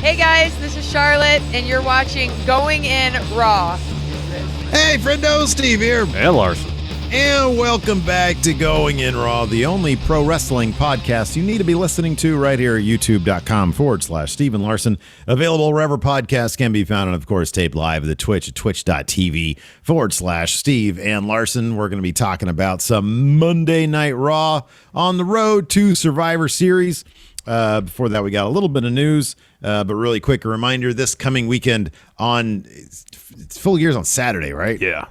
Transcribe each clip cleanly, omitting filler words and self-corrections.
Hey guys, this is Charlotte, and you're watching Going In Raw. Hey, Friendo, Steve here. And Larson. And welcome back to Going In Raw, the only pro wrestling podcast you need to be listening to right here at youtube.com/Steve and Larson. Available wherever podcasts can be found, and of course, taped live at the Twitch at twitch.tv/Steve and Larson. We're going to be talking about some Monday Night Raw on the road to Survivor Series. Before that, we got a little bit of news, but really quick, a reminder, this coming weekend on Full Gear's on Saturday, right? Yeah.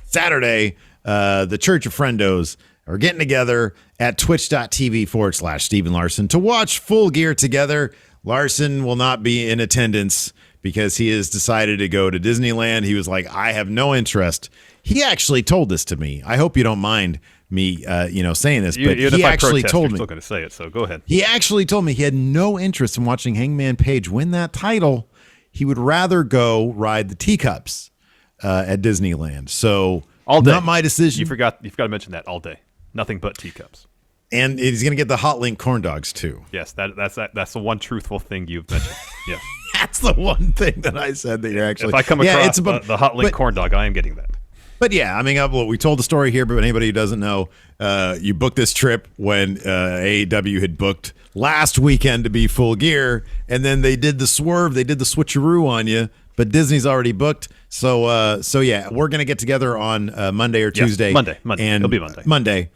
Saturday, the Church of Friendos are getting together at twitch.tv/Steve and Larson to watch Full Gear together. Larson will not be in attendance because he has decided to go to Disneyland. He was like, I have no interest. He actually told this to me. I hope you don't mind me, saying this, but he actually told me. Still going to say it, so go ahead. He actually told me he had no interest in watching Hangman Page win that title. He would rather go ride the teacups at Disneyland. So all day. Not my decision. You forgot to mention that all day. Nothing but teacups. And he's going to get the Hot Link corn dogs too. Yes, that's the one truthful thing you've mentioned. Yes, that's the one thing that I said that you're actually. If I come across the Hot Link corn dog, I am getting that. But yeah, I mean, we told the story here, but anybody who doesn't know, you booked this trip when AEW had booked last weekend to be Full Gear, and then they did the swerve, they did the switcheroo on you, but Disney's already booked. So yeah, we're gonna get together on Monday or Tuesday. Monday. It'll be Monday.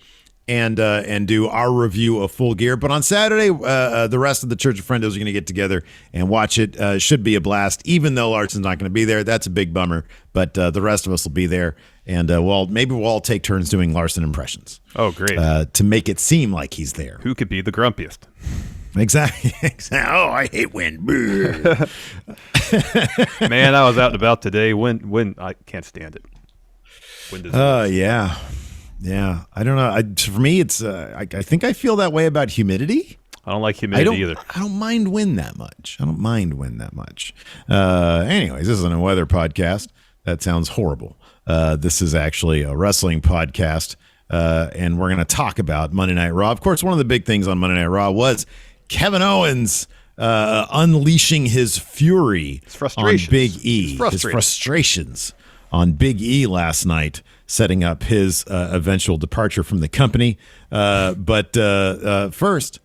And do our review of Full Gear. But on Saturday, the rest of the Church of Friendos are going to get together and watch it. Should be a blast, even though Larson's not going to be there. That's a big bummer. But the rest of us will be there. And maybe we'll all take turns doing Larson impressions. Oh, great. To make it seem like he's there. Who could be the grumpiest? Exactly. Oh, I hate wind. Man, I was out and about today. Wind, I can't stand it. Wind is yeah. Yeah, I don't know. For me, it's I think I feel that way about humidity. I don't like humidity either. I don't mind wind that much. Anyways, this isn't a weather podcast. That sounds horrible. This is actually a wrestling podcast, and we're going to talk about Monday Night Raw. Of course, one of the big things on Monday Night Raw was Kevin Owens unleashing his fury on Big E. His frustrations on Big E last night, setting up his eventual departure from the company. But first,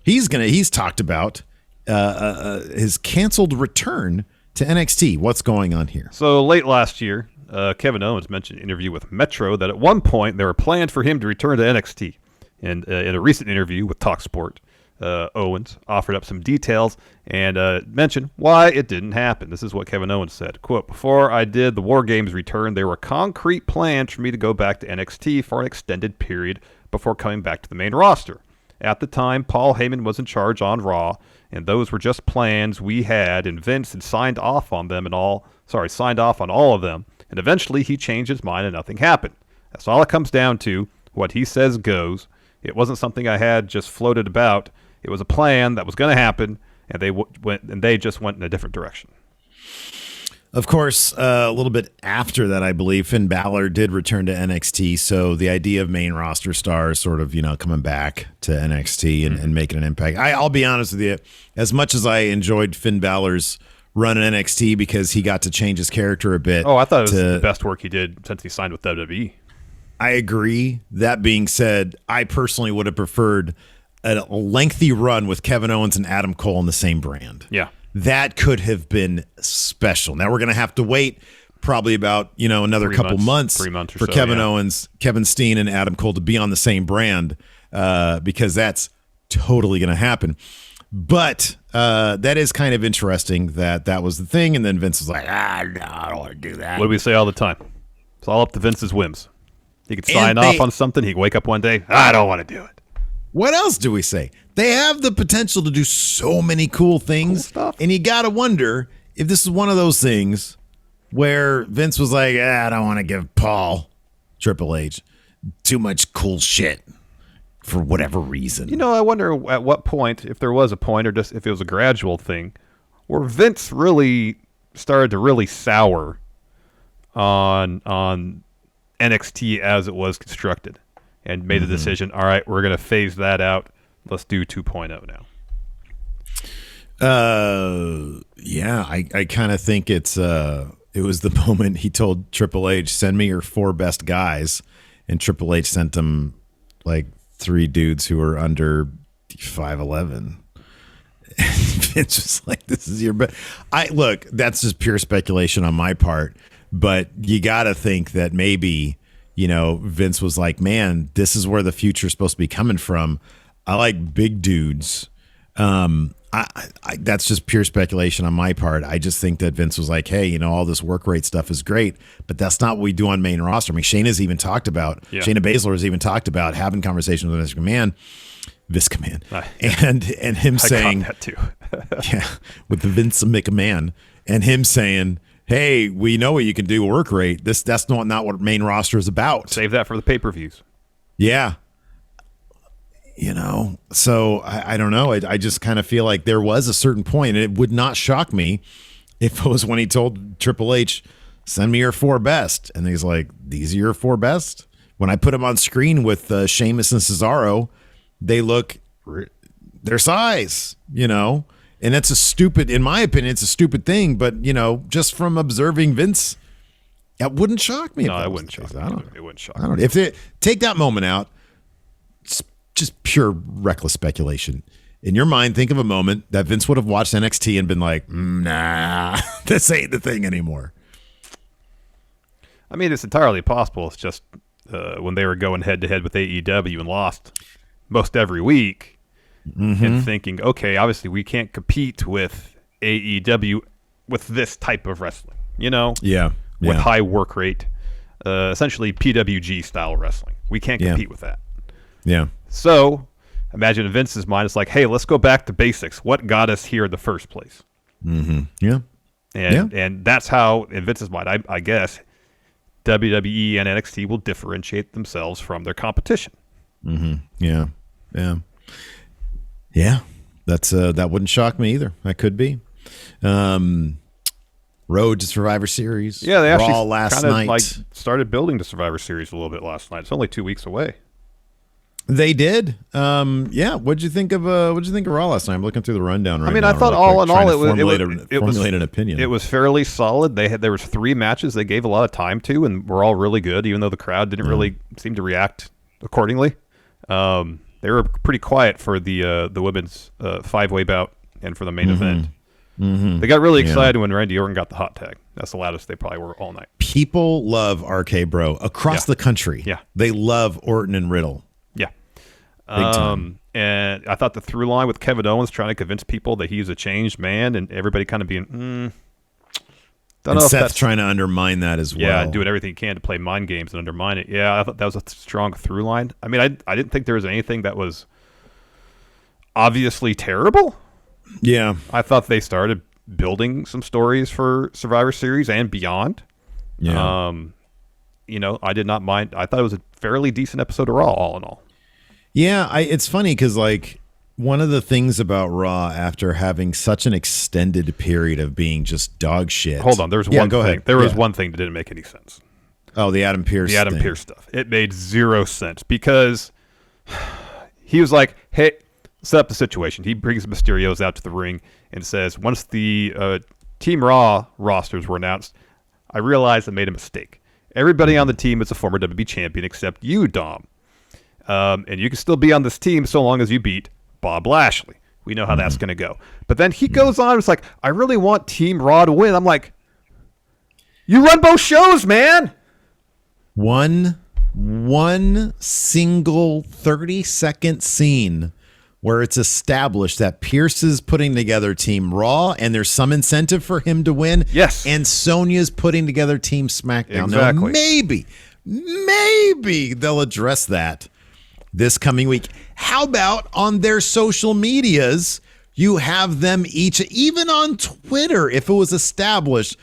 he's talked about his canceled return to NXT. What's going on here? So late last year, Kevin Owens mentioned in an interview with Metro that at one point there were plans for him to return to NXT. And in a recent interview with TalkSport, Owens offered up some details and mentioned why it didn't happen. This is what Kevin Owens said. Quote, "Before I did the War Games return, there were concrete plans for me to go back to NXT for an extended period before coming back to the main roster. At the time, Paul Heyman was in charge on Raw, and those were just plans we had, and Vince had signed off on all of them, and eventually he changed his mind and nothing happened. That's all it comes down to. What he says goes. It wasn't something I had just floated about. It was a plan that was going to happen, and they just went in a different direction." Of course, a little bit after that, I believe Finn Balor did return to NXT. So the idea of main roster stars sort of, coming back to NXT and making an impact. I'll be honest with you, as much as I enjoyed Finn Balor's run in NXT because he got to change his character a bit. Oh, I thought it was the best work he did since he signed with WWE. I agree. That being said, I personally would have preferred a lengthy run with Kevin Owens and Adam Cole in the same brand. Yeah. That could have been special. Now we're going to have to wait probably about, another couple months 3 months or for so, Kevin Owens, Kevin Steen, and Adam Cole to be on the same brand because that's totally going to happen. But that is kind of interesting that was the thing. And then Vince was like, no, I don't want to do that. What do we say all the time? It's all up to Vince's whims. He could sign off on something. He could wake up one day, I don't want to do it. What else do we say? They have the potential to do so many cool things. Cool stuff. And you got to wonder if this is one of those things where Vince was like, I don't want to give Paul, Triple H, too much cool shit for whatever reason. I wonder at what point, if there was a point or just if it was a gradual thing, where Vince really started to really sour on NXT as it was constructed and made a decision, all right, we're going to phase that out. Let's do 2.0 now. Yeah, I kind of think it was the moment he told Triple H, send me your 4 best guys. And Triple H sent him like 3 dudes who were under 5'11". It's just like, this is your best. Look, that's just pure speculation on my part, but you got to think that maybe, Vince was like, man, this is where the future is supposed to be coming from. I like big dudes. That's just pure speculation on my part. I just think that Vince was like, hey, all this work rate stuff is great, but that's not what we do on main roster. I mean, Shayna Baszler has even talked about having conversations with Vince McMahon, and him saying that too. yeah, with the Vince McMahon, and him saying, hey, we know what you can do work rate. That's not what main roster is about. Save that for the pay-per-views. Yeah. So I don't know. I just kind of feel like there was a certain point, and it would not shock me if it was when he told Triple H, send me your 4 best. And he's like, these are your 4 best? When I put them on screen with Sheamus and Cesaro, they look their size, and it's in my opinion, it's a stupid thing. But, just from observing Vince, that wouldn't shock me. No, it wouldn't shock me. It wouldn't shock me. If they take that moment out, just pure reckless speculation. In your mind, think of a moment that Vince would have watched NXT and been like, nah, this ain't the thing anymore. I mean, it's entirely possible. It's just when they were going head-to-head with AEW and lost most every week, and thinking, okay, obviously we can't compete with AEW with this type of wrestling, with high work rate, essentially PWG-style wrestling. We can't compete with that. Yeah. So, imagine in Vince's mind, it's like, hey, let's go back to basics. What got us here in the first place? Mm-hmm. Yeah. And that's how, in Vince's mind, I guess, WWE and NXT will differentiate themselves from their competition. Mm-hmm. Yeah. Yeah. Yeah. That wouldn't shock me either. That could be. Road to Survivor Series. Yeah, they actually Raw last night. Started building the Survivor Series a little bit last night. It's only 2 weeks away. They did. Yeah. What'd you think of Raw last night? I'm looking through the rundown right now. I mean, I thought all in all, it was an opinion. It was fairly solid. There was 3 matches they gave a lot of time to, and were all really good, even though the crowd didn't really seem to react accordingly. They were pretty quiet for the women's 5-way bout and for the main event. Mm-hmm. They got really excited when Randy Orton got the hot tag. That's the loudest they probably were all night. People love RK Bro across the country. Yeah. They love Orton and Riddle. Yeah. And I thought the through line with Kevin Owens trying to convince people that he's a changed man, and everybody kind of being, don't know if Seth that's trying to undermine that as well. Yeah, and doing everything he can to play mind games and undermine it. Yeah, I thought that was a strong through line. I mean, I didn't think there was anything that was obviously terrible. Yeah. I thought they started building some stories for Survivor Series and beyond. Yeah. I did not mind. I thought it was a fairly decent episode of Raw, all in all. Yeah, it's funny because, one of the things about Raw, after having such an extended period of being just dog shit. Hold on, there was one thing. Ahead. There was one thing that didn't make any sense. Oh, the Adam Pearce Pearce stuff. It made 0 sense because he was like, hey, set up the situation. He brings Mysterios out to the ring and says, once the Team Raw rosters were announced, I realized I made a mistake. Everybody on the team is a former WWE champion except you, Dom. And you can still be on this team so long as you beat Bob Lashley. We know how that's going to go. But then he goes on, it's like, I really want Team Raw to win. I'm like, you run both shows, man. One single 30-second scene where it's established that Pierce is putting together Team Raw and there's some incentive for him to win. Yes. And Sonya's putting together Team SmackDown. Exactly. Now, maybe they'll address that this coming week. How about on their social medias, you have them each, even on Twitter, if it was established.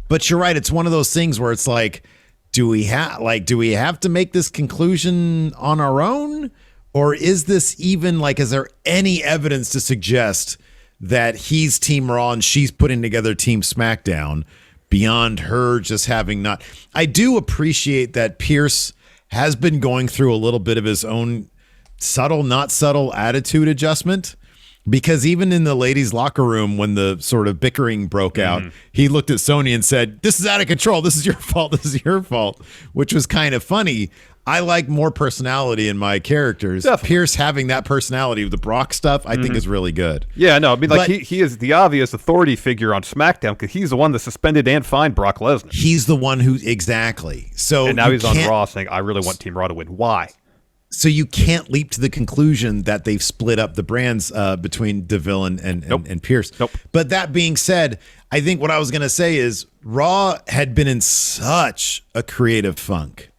But you're right, it's one of those things where it's like, do we have to make this conclusion on our own? Or is this even is there any evidence to suggest that he's Team Raw and she's putting together Team SmackDown beyond her just having not? I do appreciate that Pierce has been going through a little bit of his own subtle, not subtle attitude adjustment Because even in the ladies' locker room, when the sort of bickering broke out, he looked at Sonya and said, "This is out of control. This is your fault. This is your fault," which was kind of funny. I like more personality in my characters. Definitely. Pierce having that personality with the Brock stuff, I think is really good. Yeah, no, I mean, like he is the obvious authority figure on SmackDown because he's the one that suspended and fined Brock Lesnar. He's the one who exactly. So and now he's on Raw saying, "I really want Team Raw to win." Why? So you can't leap to the conclusion that they've split up the brands between DeVille and Pierce. Nope. But that being said, I think what I was going to say is Raw had been in such a creative funk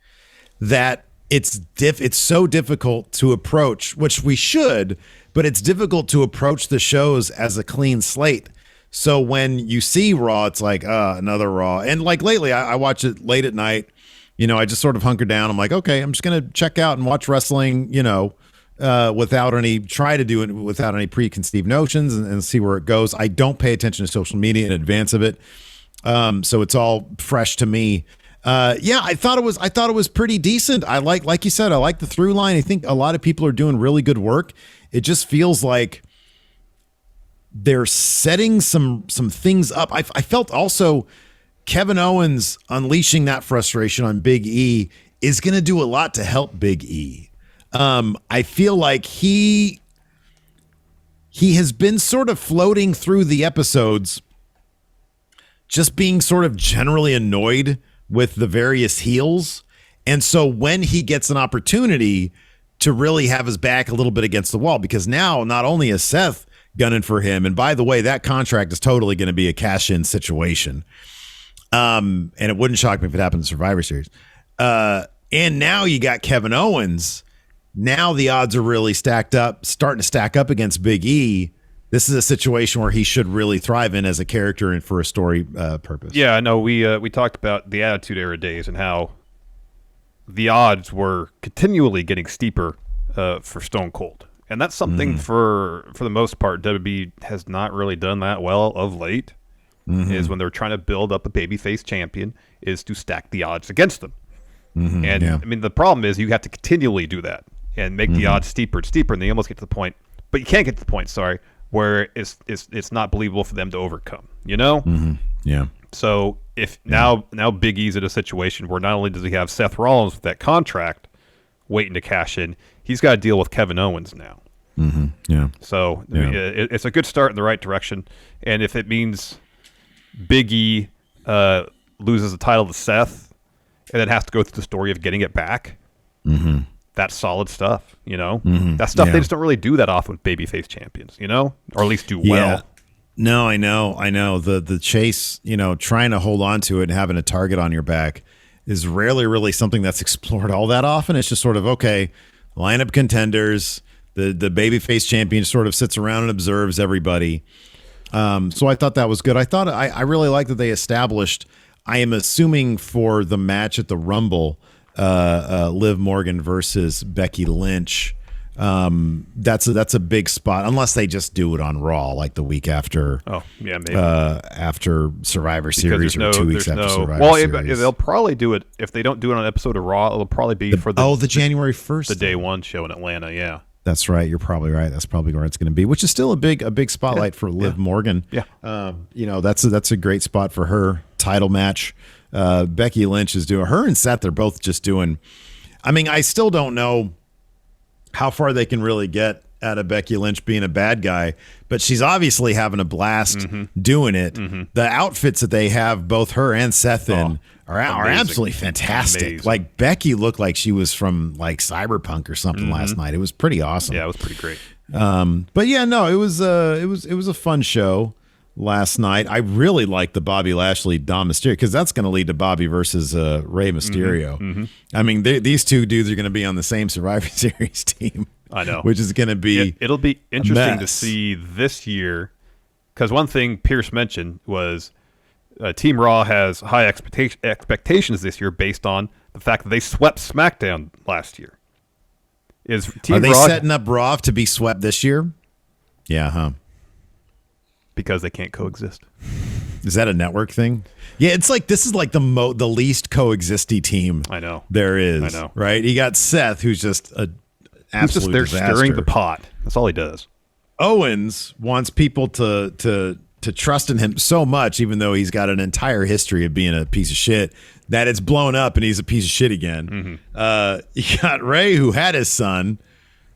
that it's so difficult to approach, which we should, but it's difficult to approach the shows as a clean slate. So when you see Raw, it's like, another Raw. And like lately, I watch it late at night. You know, I just sort of hunker down. I'm like, okay, I'm just going to check out and watch wrestling, without any preconceived notions and see where it goes. I don't pay attention to social media in advance of it. So it's all fresh to me. I thought it was pretty decent. Like you said, I like the through line. I think a lot of people are doing really good work. It just feels like they're setting some things up. I felt also Kevin Owens unleashing that frustration on Big E is going to do a lot to help Big E. I feel like he has been sort of floating through the episodes, just being sort of generally annoyed with the various heels. And so when he gets an opportunity to really have his back a little bit against the wall, because now not only is Seth gunning for him, and by the way, that contract is totally going to be a cash-in situation. And it wouldn't shock me if it happened in Survivor Series. And now you got Kevin Owens. Now the odds are really starting to stack up against Big E. This is a situation where he should really thrive in as a character and for a story purpose. Yeah, I know. We talked about the Attitude Era days and how the odds were continually getting steeper for Stone Cold. And that's something for the most part, WWE has not really done that well of late. Is when they're trying to build up a babyface champion is to stack the odds against them. I mean, the problem is you have to continually do that and make the odds steeper and steeper, and they almost get to the point, but you can't get to the point, where it's not believable for them to overcome, Yeah. So if now Big E's in a situation where not only does he have Seth Rollins with that contract waiting to cash in, he's got to deal with Kevin Owens now. So it's a good start in the right direction, and if it means Big E loses the title to Seth and then has to go through the story of getting it back, that's solid stuff, That stuff they just don't really do that often with babyface champions, or at least do well. No, I know. The chase, trying to hold on to it and having a target on your back is rarely really something that's explored all that often. It's just sort of, okay, lineup contenders, the babyface champion sort of sits around and observes everybody. So I thought that was good. I really like that they established, I am assuming for the match at the Rumble, Liv Morgan versus Becky Lynch. That's a big spot, unless they just do it on Raw like the week after. Oh yeah, maybe after Survivor Series or 2 weeks after Survivor Series. They'll probably do it if they don't do it on an episode of Raw. It'll probably be for the January 1st, the day one show in Atlanta. Yeah. That's right. You're probably right. That's probably where it's going to be, which is still a big spotlight for Liv Morgan. Yeah. That's a great spot for her title match. Becky Lynch is doing, her and Seth, they're both just doing, I mean, I still don't know how far they can really get out of Becky Lynch being a bad guy, but she's obviously having a blast doing it. The outfits that they have both her and Seth in are absolutely fantastic. Amazing. Like Becky looked like she was from like Cyberpunk or something last night. It was pretty awesome. Yeah, it was pretty great. But yeah, no, it was a fun show last night. I really liked the Bobby Lashley Dom Mysterio, because that's going to lead to Bobby versus Rey Mysterio. I mean, these two dudes are going to be on the same Survivor Series team. I know, which is going to be it'll be interesting to see this year, because one thing Pierce mentioned was Team Raw has high expectations this year based on the fact that they swept SmackDown last year. Are they setting up Raw to be swept this year? Yeah, huh? Because they can't coexist. Is that a network thing? Yeah, it's like this is like the least coexisty team. I know there is. I know, right? You got Seth, who's just a absolute there disaster. stirring the pot. That's all he does. Owens wants people to trust in him so much, even though he's got an entire history of being a piece of shit, that it's blown up and he's a piece of shit again. You got Ray, who had his son,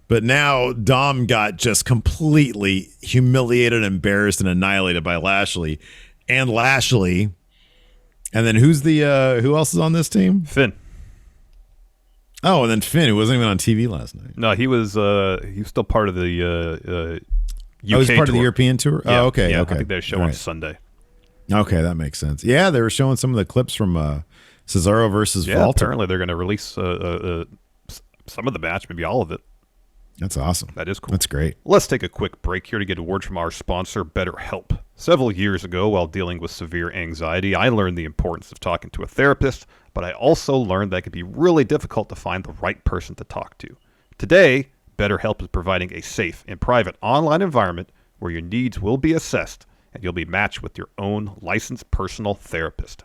but now Dom got just completely humiliated, embarrassed, and annihilated by Lashley. And then who else is on this team? Finn. Oh, and then Finn, who wasn't even on TV last night. No, he was still part of the UK he was part tour. of the European tour? Yeah, Oh, okay. yeah, okay. I think they're showing Sunday. Okay, that makes sense. Yeah, they were showing some of the clips from Cesaro versus Walter. Apparently they're going to release some of the match, maybe all of it. That's awesome. That is cool. That's great. Let's take a quick break here to get a word from our sponsor, BetterHelp. Several years ago, while dealing with severe anxiety, I learned the importance of talking to a therapist, but I also learned that it can be really difficult to find the right person to talk to. Today, BetterHelp is providing a safe and private online environment where your needs will be assessed and you'll be matched with your own licensed personal therapist.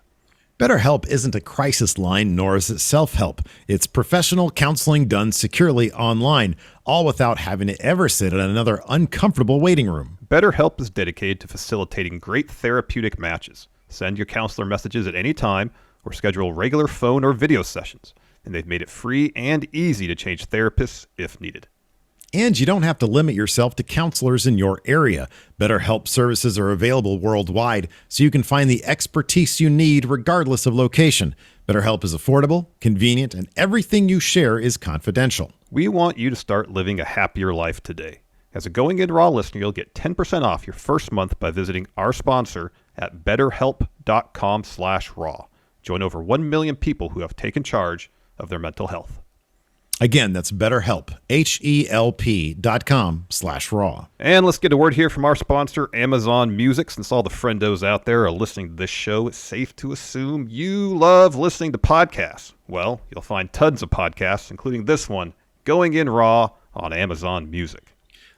BetterHelp isn't a crisis line, nor is it self-help. It's professional counseling done securely online, all without having to ever sit in another uncomfortable waiting room. BetterHelp is dedicated to facilitating great therapeutic matches. Send your counselor messages at any time or schedule regular phone or video sessions. And they've made it free and easy to change therapists if needed. And you don't have to limit yourself to counselors in your area. BetterHelp services are available worldwide, so you can find the expertise you need regardless of location. BetterHelp is affordable, convenient, and everything you share is confidential. We want you to start living a happier life today. As a Going In Raw listener, you'll get 10% off your first month by visiting our sponsor at betterhelp.com/raw. Join over 1 million people who have taken charge of their mental health. Again, that's BetterHelp, HELP.com/raw. And let's get a word here from our sponsor, Amazon Music. Since all the friendos out there are listening to this show, it's safe to assume you love listening to podcasts. Well, you'll find tons of podcasts, including this one, Going In Raw, on Amazon Music.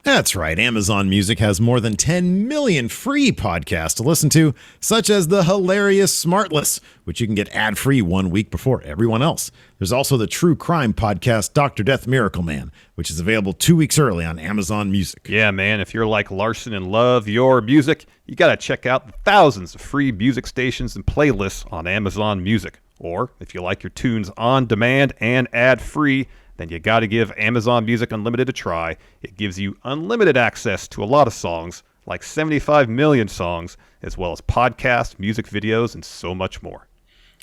That's right. Amazon Music has more than 10 million free podcasts to listen to, such as the hilarious Smartless, which you can get ad-free 1 week before everyone else. There's also the true crime podcast, Dr. Death Miracle Man, which is available 2 weeks early on Amazon Music. Yeah, man, if you're like Larson and love your music, you got to check out the thousands of free music stations and playlists on Amazon Music. Or if you like your tunes on demand and ad-free, then you got to give Amazon Music Unlimited a try. It gives you unlimited access to a lot of songs, like 75 million songs, as well as podcasts, music videos, and so much more.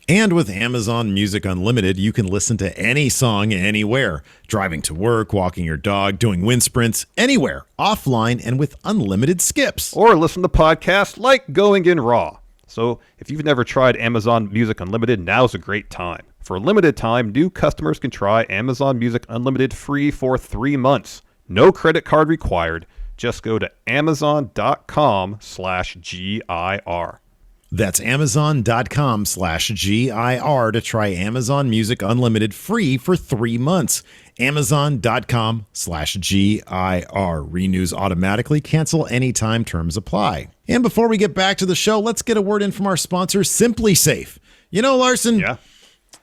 And with Amazon Music Unlimited, you can listen to any song anywhere. Driving to work, walking your dog, doing wind sprints, anywhere, offline, and with unlimited skips. Or listen to podcasts like Going In Raw. So if you've never tried Amazon Music Unlimited, now's a great time. For a limited time, new customers can try Amazon Music Unlimited free for 3 months. No credit card required. Just go to amazon.com/GIR. That's amazon.com/GIR to try Amazon Music Unlimited free for 3 months. Amazon.com/GIR. Renews automatically. Cancel anytime. Terms apply. And before we get back to the show, let's get a word in from our sponsor, Simply Safe. You know, Larson, Yeah.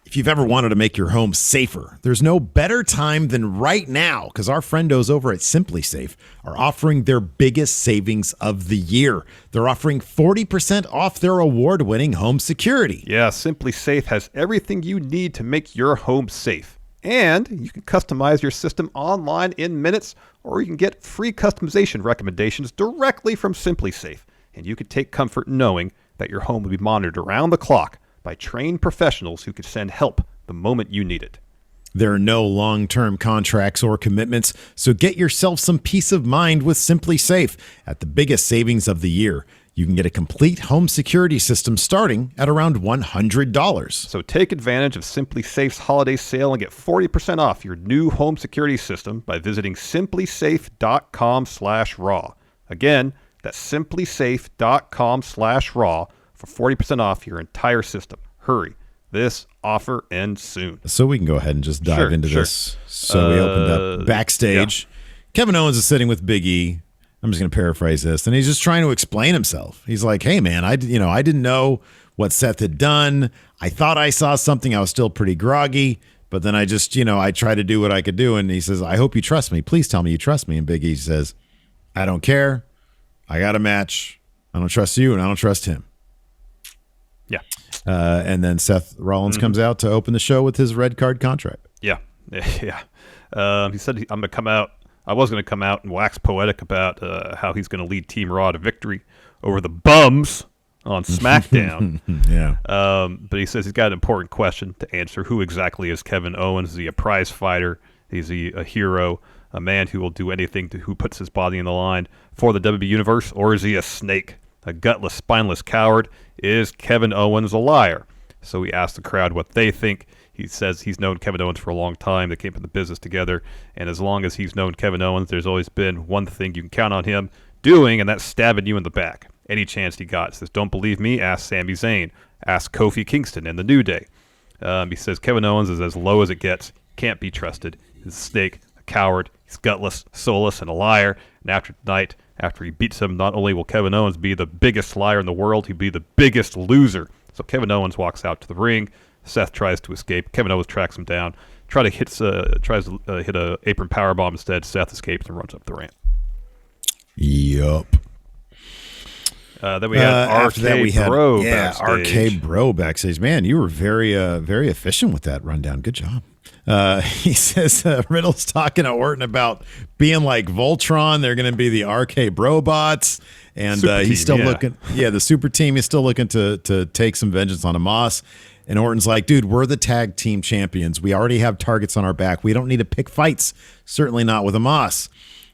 if you've ever wanted to make your home safer, there's no better time than right now, because our friendos over at Simply Safe are offering their biggest savings of the year. They're offering 40% off their award-winning home security. Yeah, Simply Safe has everything you need to make your home safe. And you can customize your system online in minutes, or you can get free customization recommendations directly from Simply Safe. And you can take comfort knowing that your home will be monitored around the clock by trained professionals who can send help the moment you need it. There are no long-term contracts or commitments, so get yourself some peace of mind with Simply Safe. At the biggest savings of the year, you can get a complete home security system starting at around $100. So take advantage of Simply Safe's holiday sale and get 40% off your new home security system by visiting simplysafe.com/raw. Again, that's simplysafe.com/raw for 40% off your entire system. Hurry. This offer ends soon. So we can go ahead and just dive into this. So we opened up backstage. Yeah. Kevin Owens is sitting with Big E. I'm just going to paraphrase this. And he's just trying to explain himself. He's like, hey, man, I didn't know what Seth had done. I thought I saw something. I was still pretty groggy. But then I just, I tried to do what I could do. And he says, I hope you trust me. Please tell me you trust me. And Big E says, I don't care. I got a match. I don't trust you, and I don't trust him. Yeah. And then Seth Rollins comes out to open the show with his red card contract. Yeah. Yeah. He said, I'm going to come out. I was going to come out and wax poetic about how he's going to lead Team Raw to victory over the bums on SmackDown. Yeah. But he says he's got an important question to answer. Who exactly is Kevin Owens? Is he a prize fighter? Is he a hero? A man who will do anything who puts his body in the line for the WWE Universe? Or is he a snake? A gutless, spineless coward? Is Kevin Owens a liar? So he asked the crowd what they think. He says he's known Kevin Owens for a long time. They came from the business together. And as long as he's known Kevin Owens, there's always been one thing you can count on him doing, and that's stabbing you in the back. Any chance he got. He says, don't believe me? Ask Sami Zayn. Ask Kofi Kingston and the New Day. He says Kevin Owens is as low as it gets. Can't be trusted. He's a snake, a coward. He's gutless, soulless, and a liar. And after tonight, after he beats him, not only will Kevin Owens be the biggest liar in the world, he'll be the biggest loser. So Kevin Owens walks out to the ring. Seth tries to escape. Kevin Owens tracks him down. Tries to hit a apron powerbomb instead. Seth escapes and runs up the ramp. Yup. Then we had RK Bro backstage. RK Bro backstage. Man, you were very efficient with that rundown. Good job. He says Riddle's talking to Orton about being like Voltron. They're going to be the RK Bro bots. And he's still looking. Yeah, the super team is still looking to take some vengeance on Amos. And Orton's like, dude, we're the tag team champions. We already have targets on our back. We don't need to pick fights. Certainly not with Amos.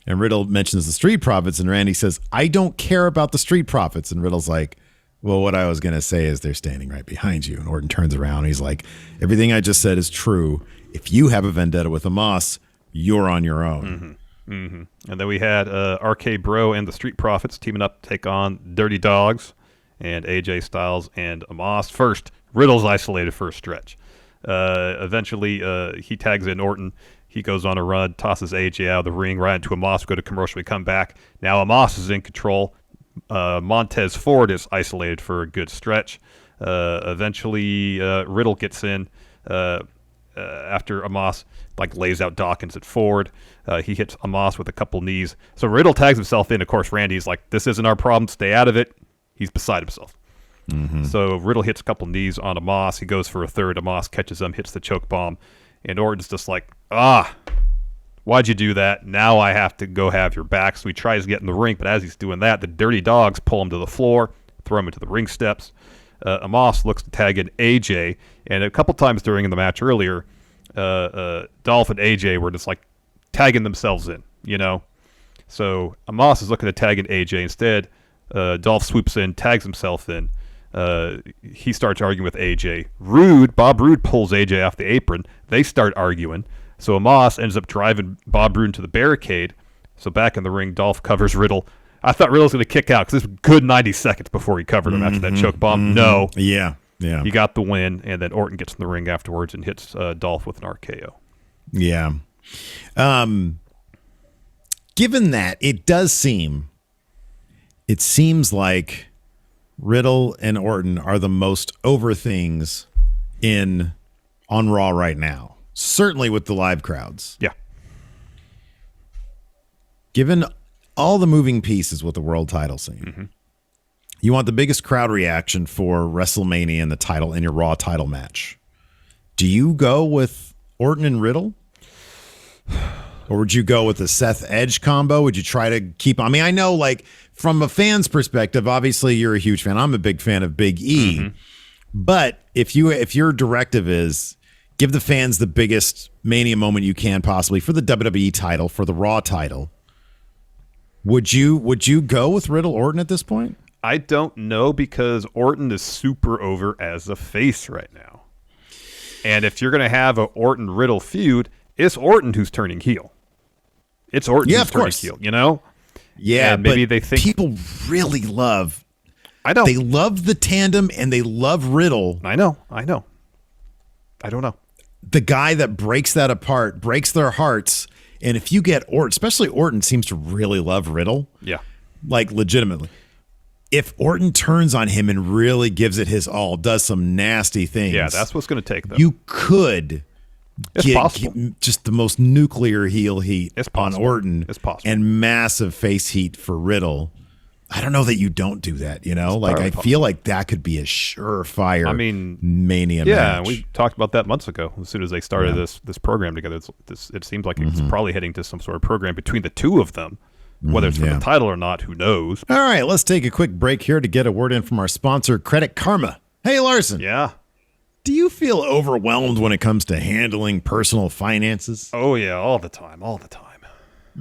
And Riddle mentions the Street Profits, and Randy says, I don't care about the Street Profits. And Riddle's like, well, what I was going to say is they're standing right behind you. And Orton turns around. And he's like, everything I just said is true. If you have a vendetta with Amos, you're on your own. Mm-hmm. Mm-hmm. And then we had RK Bro and the Street Profits teaming up to take on Dirty Dogs and AJ Styles and Amos. First, Riddle's isolated for a stretch. Eventually, he tags in Orton. He goes on a run, tosses AJ out of the ring, right into Amos. Go to commercial. We come back. Now Amos is in control. Montez Ford is isolated for a good stretch. Eventually, Riddle gets in after Amos lays out Dawkins at Ford. He hits Amos with a couple knees. So Riddle tags himself in. Of course, Randy's like, this isn't our problem. Stay out of it. He's beside himself. Mm-hmm. So Riddle hits a couple knees on Amos. He goes for a third. Amos catches him, hits the choke bomb. And Orton's just like, why'd you do that? Now I have to go have your back. So he tries to get in the ring, but as he's doing that, the Dirty Dogs pull him to the floor, throw him into the ring steps. Amos looks to tag in AJ, and a couple times during the match earlier, Dolph and AJ were just tagging themselves in, you know? So Amos is looking to tag in AJ. Instead, Dolph swoops in, tags himself in. He starts arguing with AJ. Bob Roode pulls AJ off the apron. They start arguing. So Amos ends up driving Bob Roode to the barricade. So back in the ring, Dolph covers Riddle. I thought Riddle was going to kick out because this was a good 90 seconds before he covered him after that choke bomb. No. Yeah. He got the win, and then Orton gets in the ring afterwards and hits Dolph with an RKO. Yeah. Given that, it seems like Riddle and Orton are the most over things on Raw right now. Certainly with the live crowds. Yeah. Given all the moving pieces with the world title scene, you want the biggest crowd reaction for WrestleMania and the title in your Raw title match. Do you go with Orton and Riddle? Or would you go with the Seth Edge combo? Would you try to keep... I mean, I know, from a fan's perspective, obviously you're a huge fan. I'm a big fan of Big E. Mm-hmm. But if your directive is give the fans the biggest Mania moment you can possibly for the WWE title, for the Raw title, would you go with Riddle Orton at this point? I don't know, because Orton is super over as a face right now. And if you're going to have an Orton-Riddle feud, it's Orton who's turning heel. It's Orton who's turning heel, you know? Yeah, and maybe they think people really love... I know. They love the tandem and they love Riddle. I know. I don't know. The guy that breaks that apart, breaks their hearts. And if you get Orton, especially Orton seems to really love Riddle. Yeah. Legitimately. If Orton turns on him and really gives it his all, does some nasty things. Yeah, that's what's going to take, though. You could It's possible. just the most nuclear heel heat It's on possible. Orton It's possible. and massive face heat for Riddle. I don't know that you don't do that, you know? Like, I entirely feel like that could be a surefire Mania Yeah, match. we talked about that months ago. As soon as they started this program together, it seems like it's probably heading to some sort of program between the two of them. Whether it's for the title or not, who knows? All right, let's take a quick break here to get a word in from our sponsor, Credit Karma. Hey, Larson. Yeah. Do you feel overwhelmed when it comes to handling personal finances? Oh, yeah, all the time, all the time.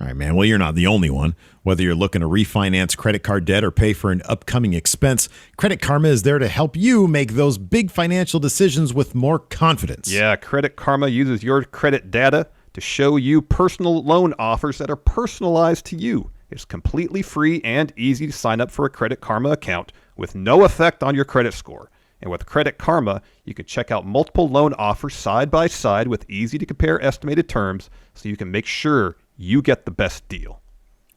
All right, man. Well, you're not the only one. Whether you're looking to refinance credit card debt or pay for an upcoming expense, Credit Karma is there to help you make those big financial decisions with more confidence. Yeah, Credit Karma uses your credit data to show you personal loan offers that are personalized to you. It's completely free and easy to sign up for a Credit Karma account with no effect on your credit score. And with Credit Karma, you can check out multiple loan offers side by side with easy-to-compare estimated terms so you can make sure you get the best deal.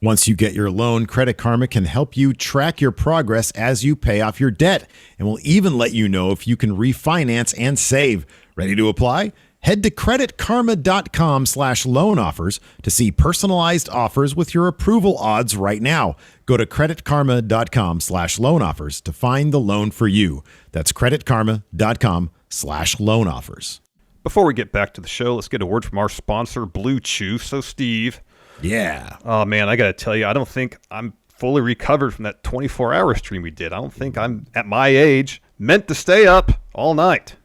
Once you get your loan, Credit Karma can help you track your progress as you pay off your debt and will even let you know if you can refinance and save. Ready to apply? Head to creditkarma.com/loan offers to see personalized offers with your approval odds right now. Go to creditkarma.com/loan offers to find the loan for you. That's creditkarma.com/loan offers. Before we get back to the show, let's get a word from our sponsor, Blue Chew. So, Steve. Yeah. Oh, man, I got to tell you, I don't think I'm fully recovered from that 24-hour stream we did. I don't think I'm, at my age, meant to stay up all night.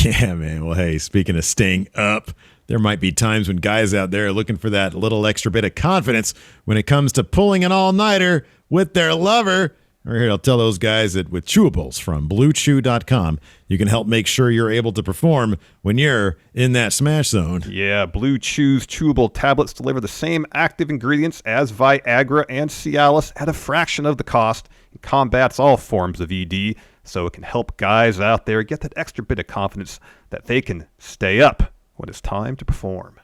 Yeah, man. Well, hey, speaking of staying up, there might be times when guys out there are looking for that little extra bit of confidence when it comes to pulling an all-nighter with their lover. We're here to tell those guys that with chewables from BlueChew.com, you can help make sure you're able to perform when you're in that smash zone. Yeah, Blue Chew's chewable tablets deliver the same active ingredients as Viagra and Cialis at a fraction of the cost. It combats all forms of ED, so it can help guys out there get that extra bit of confidence that they can stay up when it's time to perform.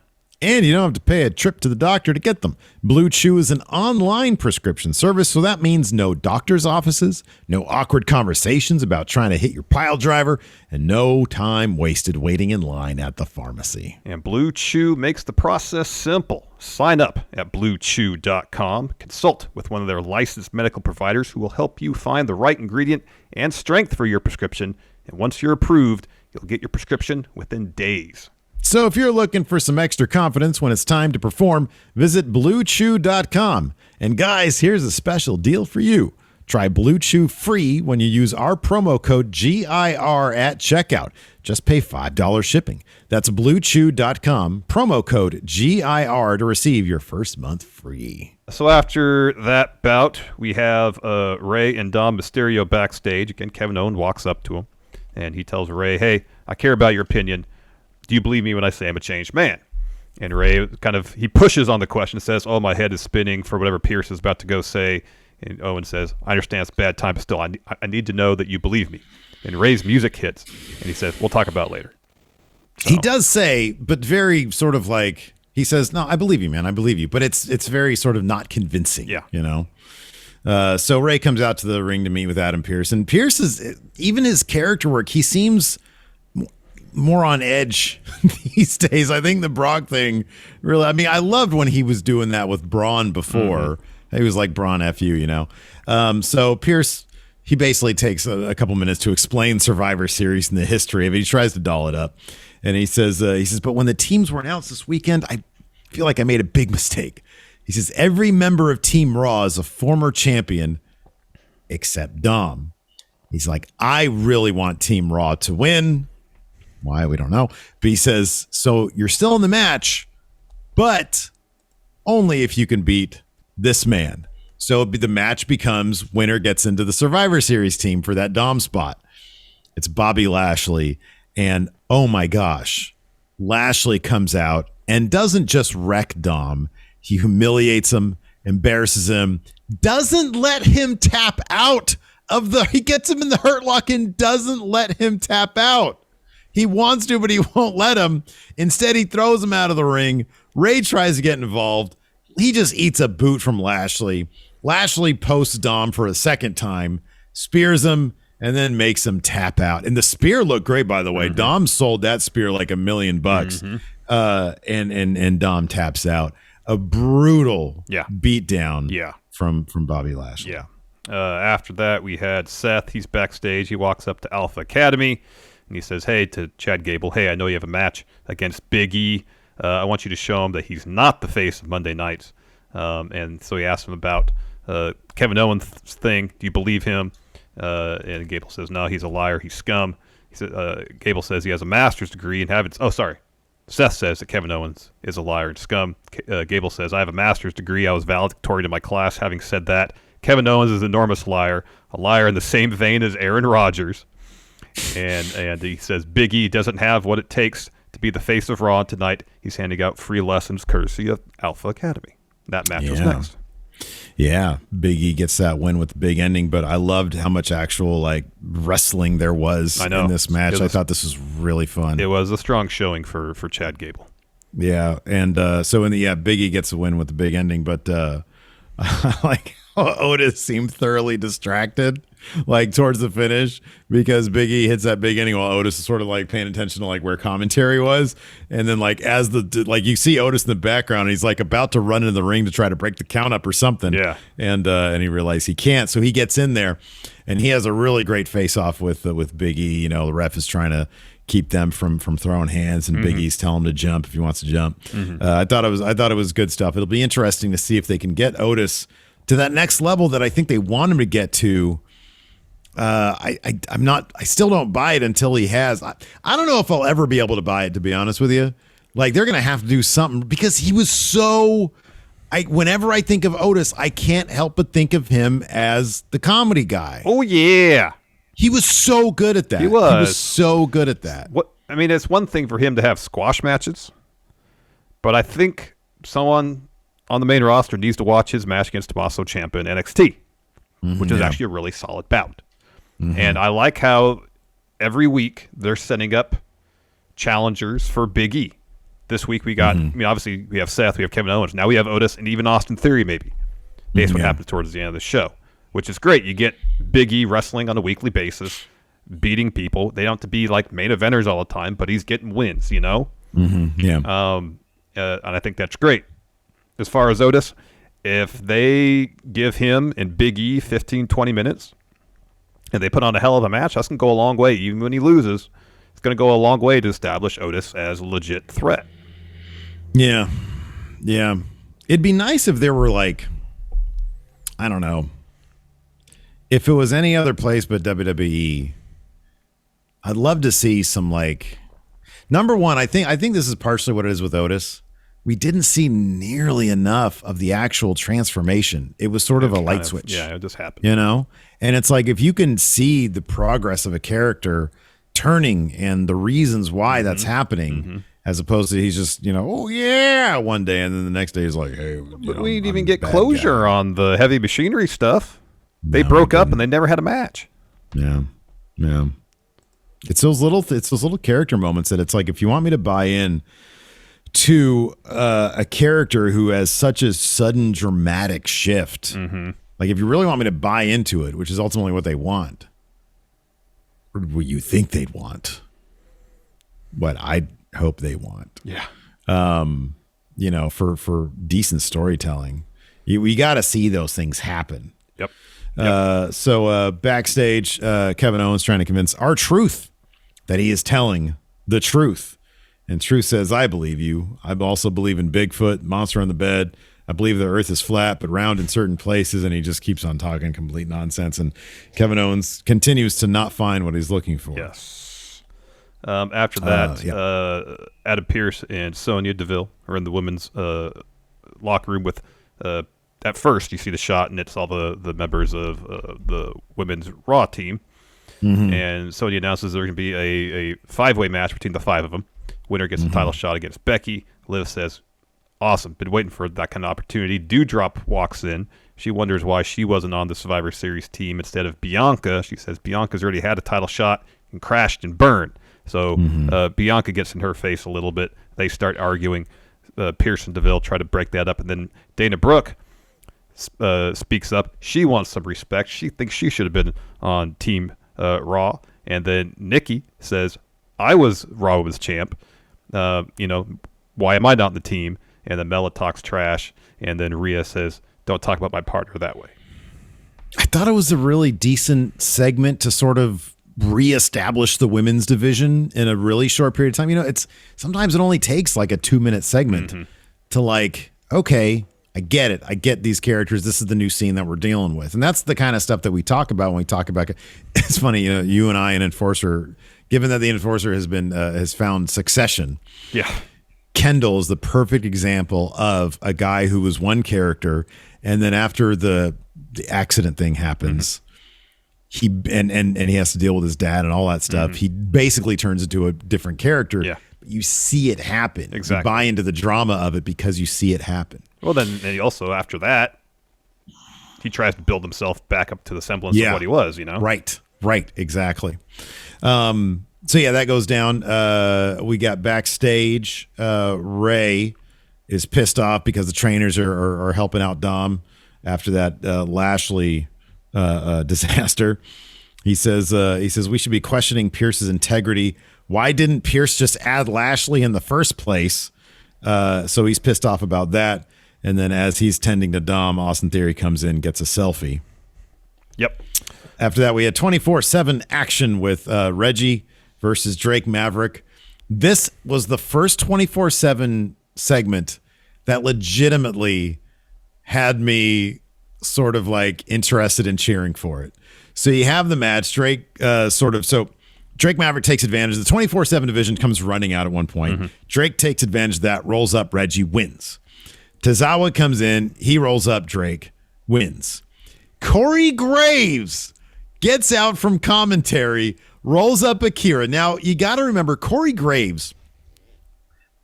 And you don't have to pay a trip to the doctor to get them. Blue Chew is an online prescription service, so that means no doctor's offices, no awkward conversations about trying to hit your pile driver, and no time wasted waiting in line at the pharmacy. And Blue Chew makes the process simple. Sign up at BlueChew.com. Consult with one of their licensed medical providers who will help you find the right ingredient and strength for your prescription. And once you're approved, you'll get your prescription within days. So if you're looking for some extra confidence when it's time to perform, visit BlueChew.com. And guys, here's a special deal for you. Try Blue Chew free when you use our promo code GIR at checkout. Just pay $5 shipping. That's BlueChew.com, promo code GIR to receive your first month free. So after that bout, we have Rey and Dom Mysterio backstage. Again, Kevin Owens walks up to him, and he tells Rey, hey, I care about your opinion. Do you believe me when I say I'm a changed man? And Rey he pushes on the question, says, oh, my head is spinning for whatever Pierce is about to go say. And Owen says, I understand it's a bad time, but still, I need to know that you believe me. And Rey's music hits, and he says, we'll talk about it later. So. He does say, but very sort of like, he says, no, I believe you, man. I believe you. But it's very sort of not convincing, you know? So Rey comes out to the ring to meet with Adam Pearce. And Pearce is, even his character work, he seems more on edge these days. I think the Brock thing really, I mean, I loved when he was doing that with Braun before. He was like, Braun, F you, you know? So Pearce, he basically takes a couple minutes to explain Survivor Series and the history of it. He tries to doll it up. And he says, but when the teams were announced this weekend, I feel like I made a big mistake. He says, every member of Team Raw is a former champion except Dom. He's like, I really want Team Raw to win. Why, we don't know. But he says, so you're still in the match, but only if you can beat this man. So the match becomes winner gets into the Survivor Series team for that Dom spot. It's Bobby Lashley. And oh my gosh, Lashley comes out and doesn't just wreck Dom. He humiliates him, embarrasses him, doesn't let him tap out he gets him in the hurt lock and doesn't let him tap out. He wants to, but he won't let him. Instead, he throws him out of the ring. Rey tries to get involved. He just eats a boot from Lashley. Lashley posts Dom for a second time, spears him, and then makes him tap out. And the spear looked great, by the way. Dom sold that spear like $1 million. And Dom taps out. A brutal beatdown from Bobby Lashley. Yeah. After that, we had Seth. He's backstage. He walks up to Alpha Academy, and he says, hey, to Chad Gable, hey, I know you have a match against Big E. I want you to show him that he's not the face of Monday nights. And so he asked him about Kevin Owens' thing. Do you believe him? And Gable says, no, he's a liar. He's scum. Gable says he has a master's degree and haven't. Oh, sorry. Seth says that Kevin Owens is a liar and scum. Gable says, I have a master's degree. I was valedictorian in my class. Having said that, Kevin Owens is an enormous liar, a liar in the same vein as Aaron Rodgers. And he says Big E doesn't have what it takes to be the face of Raw tonight. He's handing out free lessons courtesy of Alpha Academy. That match was next. Yeah, Big E gets that win with the big ending, but I loved how much actual wrestling there was in this match. I thought this was really fun. It was a strong showing for Chad Gable. Yeah, and so Big E gets a win with the big ending, but Otis seemed thoroughly distracted towards the finish because Big E hits that big ending while Otis is sort of paying attention to where commentary was, and then as you see Otis in the background, and he's about to run into the ring to try to break the count up or something. Yeah, and he realized he can't, so he gets in there, and he has a really great face off with Big E. The ref is trying to keep them from throwing hands, and Big E's telling him to jump if he wants to jump. I thought it was good stuff. It'll be interesting to see if they can get Otis to that next level that I think they want him to get to. I still don't buy it until he has. I don't know if I'll ever be able to buy it, to be honest with you. They're going to have to do something because he was so. Whenever I think of Otis, I can't help but think of him as the comedy guy. Oh yeah, he was so good at that. He was so good at that. It's one thing for him to have squash matches, but I think someone on the main roster needs to watch his match against Tommaso Ciampa in NXT, which is actually a really solid bout. And I like how every week they're setting up challengers for Big E. This week we got, obviously we have Seth, we have Kevin Owens. Now we have Otis and even Austin Theory maybe, based on what happens towards the end of the show, which is great. You get Big E wrestling on a weekly basis, beating people. They don't have to be main eventers all the time, but he's getting wins, And I think that's great. As far as Otis, if they give him and Big E 15, 20 minutes, and they put on a hell of a match, that's going to go a long way. Even when he loses, it's going to go a long way to establish Otis as a legit threat. Yeah. Yeah. It'd be nice if there were I don't know, if it was any other place but WWE, I'd love to see some number one, I think this is partially what it is with Otis. We didn't see nearly enough of the actual transformation. It was sort of a light switch. Yeah, it just happened. And it's if you can see the progress of a character turning and the reasons why that's happening, as opposed to he's just, oh yeah, one day, and then the next day he's like, hey. But we didn't even get closure on the heavy machinery stuff. They broke up and they never had a match. Yeah. Yeah. It's those little character moments that it's if you want me to buy in to a character who has such a sudden dramatic shift, if you really want me to buy into it, which is ultimately what they want, or what you think they'd want, what I hope they want. Yeah. For decent storytelling, we got to see those things happen. Yep. So backstage, Kevin Owens trying to convince R-Truth that he is telling the truth. And Truth says, I believe you. I also believe in Bigfoot, monster on the bed. I believe the earth is flat but round in certain places. And he just keeps on talking complete nonsense. And Kevin Owens continues to not find what he's looking for. Yes. After that, Adam Pearce and Sonya Deville are in the women's locker room with, at first you see the shot and it's all the members of the women's Raw team. And Sonya announces there's going to be a 5-way match between the 5 of them. Winner gets the title shot against Becky. Liv says, awesome, been waiting for that kind of opportunity. Doudrop walks in. She wonders why she wasn't on the Survivor Series team instead of Bianca. She says Bianca's already had a title shot and crashed and burned. So Bianca gets in her face a little bit. They start arguing. Pearce and DeVille try to break that up. And then Dana Brooke speaks up. She wants some respect. She thinks she should have been on Team Raw. And then Nikki says, I was Raw Women's champ. Why am I not in the team? And then Mela talks trash. And then Rhea says, don't talk about my partner that way. I thought it was a really decent segment to sort of reestablish the women's division in a really short period of time. It's sometimes it only takes like a 2-minute segment to like, okay, I get it. I get these characters. This is the new scene that we're dealing with. And that's the kind of stuff that we talk about when we talk about it's funny, you and I and Enforcer, given that the Enforcer has found Succession. Yeah. Kendall is the perfect example of a guy who was one character, and then after the accident thing happens, he has to deal with his dad and all that stuff. He basically turns into a different character. Yeah. But you see it happen. Exactly. You buy into the drama of it because you see it happen. Well, then he also, after that, he tries to build himself back up to the semblance of what he was, Right, exactly. So, yeah, that goes down. We got backstage. Ray is pissed off because the trainers are helping out Dom after that Lashley disaster. He says we should be questioning Pierce's integrity. Why didn't Pierce just add Lashley in the first place? So he's pissed off about that. And then as he's tending to Dom, Austin Theory comes in, gets a selfie. Yep. After that, we had 24/7 action with Reggie versus Drake Maverick. This was the first 24/7 segment that legitimately had me sort of like interested in cheering for it. So you have the match. Drake Drake Maverick takes advantage. The 24/7 division comes running out at one point. Drake takes advantage of that, rolls up Reggie, wins. Tozawa comes in. He rolls up Drake, wins. Corey Graves gets out from commentary, rolls up Akira. Now, you got to remember, Corey Graves,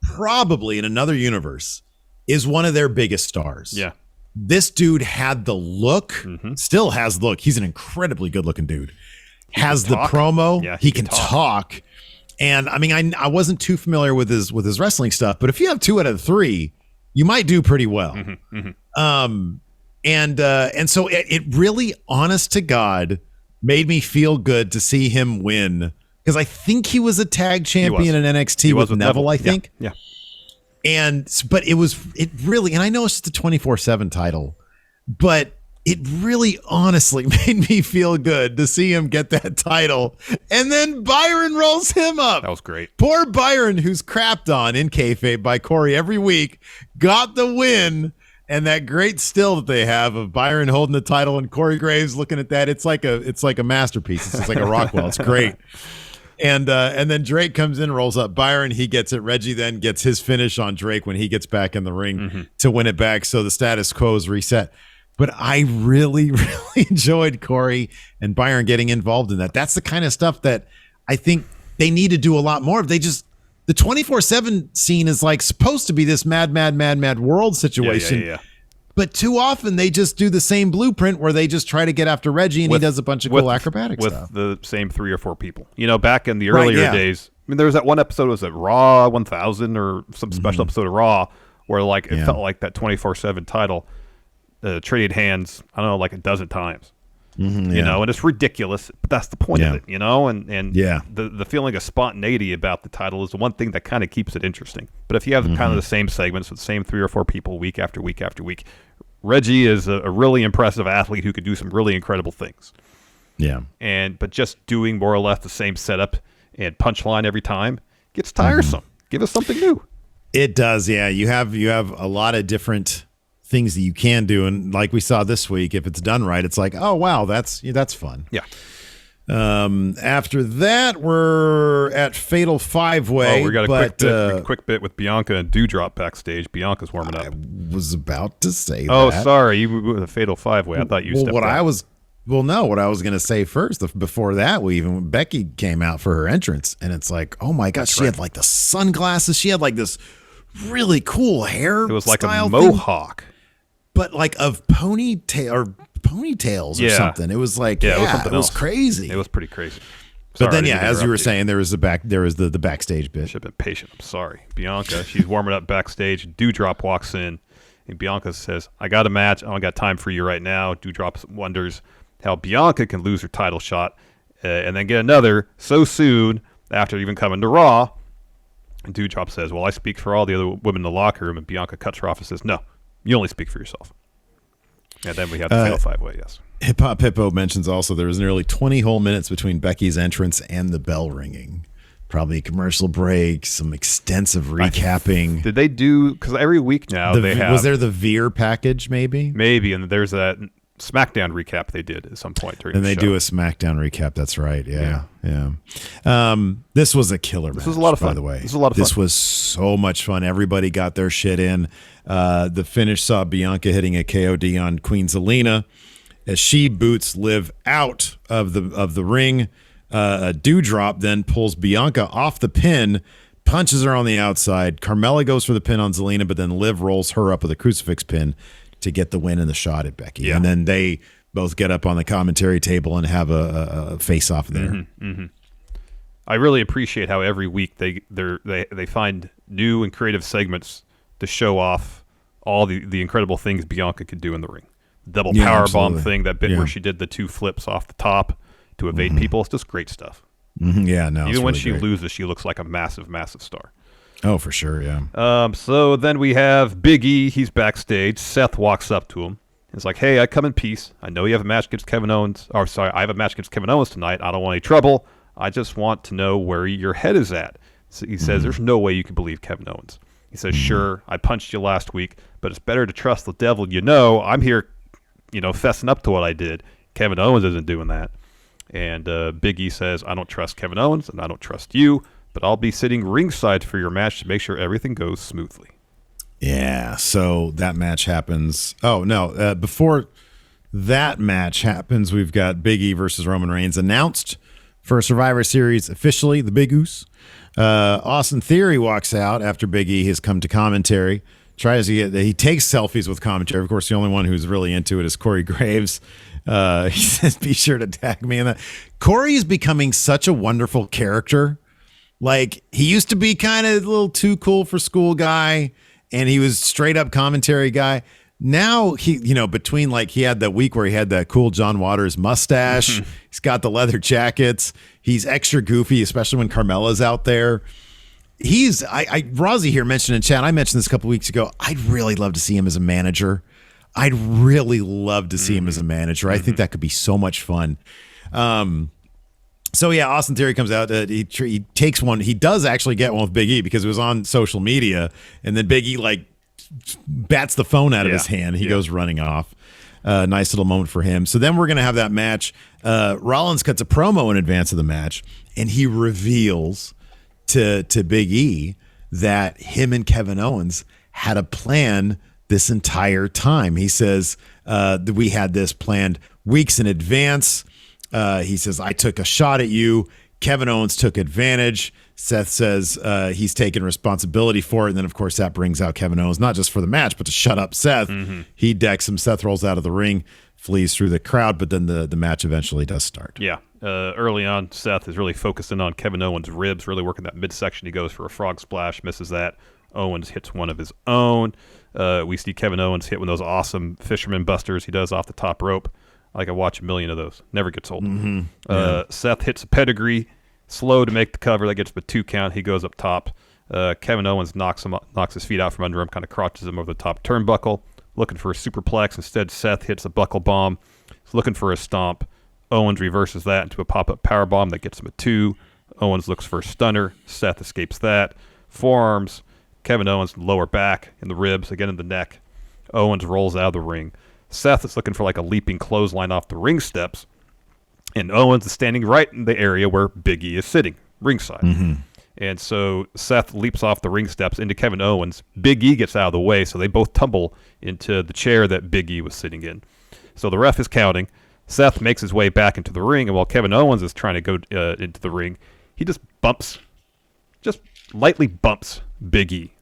probably in another universe, is one of their biggest stars. Yeah. This dude had the look, still has the look. He's an incredibly good-looking dude. Has the promo. Yeah, he can talk. And, I mean, I wasn't too familiar with his wrestling stuff, but if you have 2 out of 3, you might do pretty well. And so it really, honest to God, made me feel good to see him win, because I think he was a tag champion in NXT with Neville, I think. Yeah. But it really, and I know it's just a 24/7 title, but it really honestly made me feel good to see him get that title. And then Byron rolls him up. That was great. Poor Byron, who's crapped on in kayfabe by Corey every week, got the win. And that great still that they have of Byron holding the title and Corey Graves looking at that, it's like a masterpiece. It's just like a Rockwell. It's great. And then Drake comes in, rolls up Byron. He gets it. Reggie then gets his finish on Drake when he gets back in the ring to win it back. So the status quo is reset. But I really, really enjoyed Corey and Byron getting involved in that. That's the kind of stuff that I think they need to do a lot more of. The 24/7 scene is like supposed to be this mad world situation. Yeah. But too often they just do the same blueprint where they just try to get after Reggie and he does a bunch of cool acrobatic stuff. With the same 3 or 4 people. Back in the earlier days, I mean, there was that one episode, was it Raw 1000 or some special episode of Raw, where it felt like that 24/7 title traded hands, I don't know, like a dozen times. And it's ridiculous, but that's the point of it, and the feeling of spontaneity about the title is the one thing that kind of keeps it interesting. But if you have kind of the same segments with the same 3 or 4 people week after week after week, Reggie is a really impressive athlete who could do some really incredible things. Yeah. But just doing more or less the same setup and punchline every time gets tiresome. Give us something new. It does, yeah. You have a lot of different things that you can do, and like we saw this week, if it's done right, it's like, oh wow, that's fun. Yeah. After that, we're at Fatal 5-Way. Oh, we got a quick bit with Bianca and Dewdrop backstage. Bianca's warming up. I was about to say that. Oh, sorry, you were the Fatal 5-Way. I thought you stepped out. What I was going to say first, before that, Becky came out for her entrance, and it's like, oh my gosh, she had like the sunglasses. She had like this really cool hair. It was like a mohawk. But like of ponytails or something. It was like, it was crazy. It was pretty crazy. But then, as you were saying, there was the backstage bit. Should have been patient. I'm sorry. Bianca, she's warming up backstage. Dewdrop walks in, and Bianca says, I got a match. I don't got time for you right now. Dewdrop wonders how Bianca can lose her title shot and then get another so soon after even coming to Raw. And Doudrop says, well, I speak for all the other women in the locker room. And Bianca cuts her off and says, no, you only speak for yourself. And then we have the fatal five-way, yes. Hip Hop Hippo mentions also there was nearly 20 whole minutes between Becky's entrance and the bell ringing. Probably a commercial break, some extensive recapping. Did they do, because every week now they have. Was there the Veer package maybe? Maybe, and there's that SmackDown recap they did at some point during the show. And they do a SmackDown recap, that's right, yeah. This was a killer match, this was a lot of fun. By the way. This was a lot of fun. This was so much fun. Everybody got their shit in. The finish saw Bianca hitting a KOD on Queen Zelina as she boots Liv out of the ring. A Doudrop then pulls Bianca off the pin, punches her on the outside. Carmella goes for the pin on Zelina, but then Liv rolls her up with a crucifix pin to get the win and the shot at Becky. Yeah. And then they both get up on the commentary table and have a face-off there. I really appreciate how every week they find new and creative segments to show off all the incredible things Bianca could do in the ring. Double powerbomb thing, that bit where she did the 2 flips off the top to evade people. It's just great stuff. Yeah, no. Even when she loses, she looks like a massive, massive star. Oh, for sure, yeah. So then we have Big E. He's backstage. Seth walks up to him. He's like, hey, I come in peace. I know you have a match against Kevin Owens. Or, sorry, I have a match against Kevin Owens tonight. I don't want any trouble. I just want to know where your head is at. So he says, there's no way you can believe Kevin Owens. He says, sure, I punched you last week, but it's better to trust the devil. I'm here, fessing up to what I did. Kevin Owens isn't doing that. And Big E says, I don't trust Kevin Owens, and I don't trust you, but I'll be sitting ringside for your match to make sure everything goes smoothly. Yeah, so that match happens. Oh, no, before that match happens, we've got Big E versus Roman Reigns announced for Survivor Series officially, the Big Oos. Austin Theory walks out after Big E has come to commentary. He takes selfies with commentary. Of course, the only one who's really into it is Corey Graves. He says, be sure to tag me in that. Corey is becoming such a wonderful character. Like, he used to be kind of a little too cool for school guy, and he was straight up commentary guy. Now he, between he had that week where he had that cool John Waters mustache, he's got the leather jackets, he's extra goofy, especially when Carmella's out there. Rozzy here mentioned in chat, I mentioned this a couple weeks ago, I'd really love to see him as a manager. I'd really love to see him as a manager. I think that could be so much fun. So yeah, Austin Theory comes out. He takes one. He does actually get one with Big E because it was on social media, and then Big E bats the phone out of his hand. He goes running off. Nice little moment for him. So then we're gonna have that match. Rollins cuts a promo in advance of the match, and he reveals to Big E that him and Kevin Owens had a plan this entire time. He says that we had this planned weeks in advance. He says, I took a shot at you. Kevin Owens took advantage. Seth says he's taken responsibility for it. And then, of course, that brings out Kevin Owens, not just for the match, but to shut up Seth. He decks him. Seth rolls out of the ring, flees through the crowd, but then the match eventually does start. Yeah. Early on, Seth is really focusing on Kevin Owens' ribs, really working that midsection. He goes for a frog splash, misses that. Owens hits one of his own. We see Kevin Owens hit one of those awesome fisherman busters he does off the top rope. I could watch a million of those. Never gets old. Seth hits a pedigree, slow to make the cover. That gets the 2 count. He goes up top. Kevin Owens knocks his feet out from under him, kind of crotches him over the top turnbuckle, looking for a superplex. Instead, Seth hits a buckle bomb. He's looking for a stomp. Owens reverses that into a pop-up power bomb that gets him a 2. Owens looks for a stunner. Seth escapes that. Forearms. Kevin Owens lower back in the ribs, again in the neck. Owens rolls out of the ring. Seth is looking for a leaping clothesline off the ring steps, and Owens is standing right in the area where Big E is sitting, ringside. And so Seth leaps off the ring steps into Kevin Owens. Big E gets out of the way, so they both tumble into the chair that Big E was sitting in. So the ref is counting. Seth makes his way back into the ring, and while Kevin Owens is trying to go into the ring, he just lightly bumps Big E.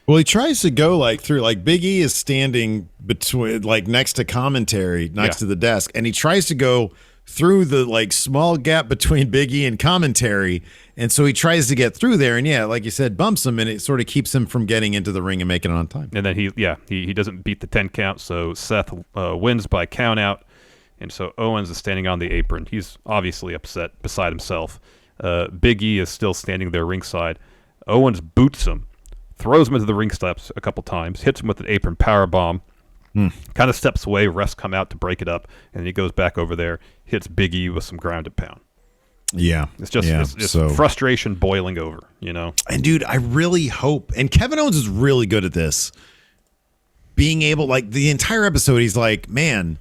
Well, he tries to go through, Big E is standing between, next to commentary, next to the desk, and he tries to go through the small gap between Big E and commentary, and so he tries to get through there, and like you said, bumps him, and it sort of keeps him from getting into the ring and making it on time. And then he doesn't beat the 10 count, so Seth wins by count out. And so Owens is standing on the apron. He's obviously upset, beside himself. Big E is still standing there ringside. Owens boots him, throws him into the ring steps a couple times, hits him with an apron powerbomb, kind of steps away, refs come out to break it up, and he goes back over there, hits Big E with some ground and pound. Yeah. It's just it's frustration boiling over, you know? And, dude, I really hope, and Kevin Owens is really good at this, being able, like, the entire episode, he's like, man,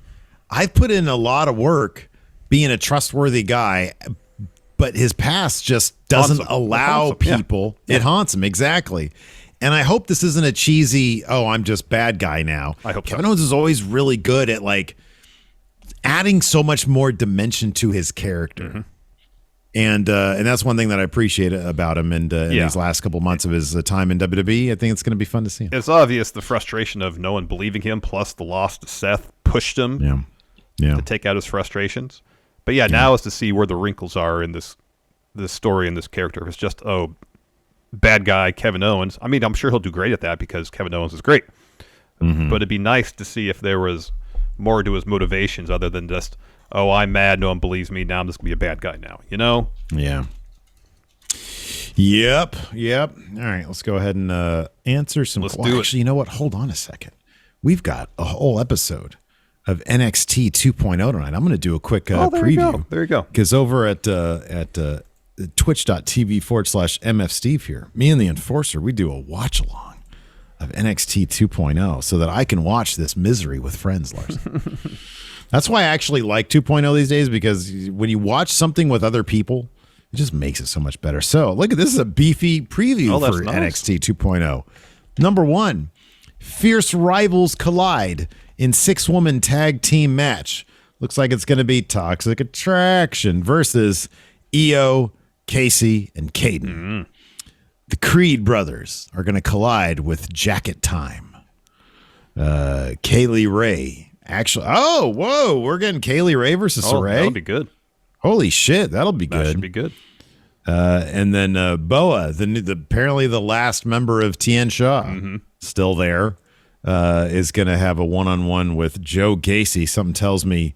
I've put in a lot of work being a trustworthy guy, but his past just doesn't allow people. Yeah. It haunts him, exactly. And I hope this isn't a cheesy, oh, I'm just bad guy now. I hope Kevin Owens is always really good at, like, adding so much more dimension to his character. Mm-hmm. And that's one thing that I appreciate about him. And in these last couple months of his time in WWE, I think it's going to be fun to see him. It's obvious the frustration of no one believing him, plus the loss to Seth, pushed him to take out his frustrations. But now is to see where the wrinkles are in this story and this character. If it's just, bad guy Kevin Owens. I mean, I'm sure he'll do great at that because Kevin Owens is great. Mm-hmm. But it'd be nice to see if there was more to his motivations other than just, oh, I'm mad, no one believes me, now I'm just going to be a bad guy now, you know? Yeah. Yep. All right, let's go ahead and answer some questions. Actually, you know what? Hold on a second. We've got a whole episode of NXT 2.0 tonight. I'm going to do a quick preview. There you go. Because over at twitch.tv/MFSteve here, me and the Enforcer, we do a watch-along of NXT 2.0 so that I can watch this misery with friends, Larson. That's why I actually like 2.0 these days, because when you watch something with other people, it just makes it so much better. So, look at this is a beefy preview for NXT 2.0. Number 1, fierce rivals collide in 6-woman tag team match. Looks like it's going to be Toxic Attraction versus Io, Casey, and Caden. Mm-hmm. The Creed brothers are going to collide with Jacket Time. Kaylee Ray. Actually, we're getting Kaylee Ray versus Saray. That'll be good. Holy shit, that'll be good. That should be good. And then Boa, apparently the last member of Tien Shaw, still there, is going to have a one-on-one with Joe Gacy. Something tells me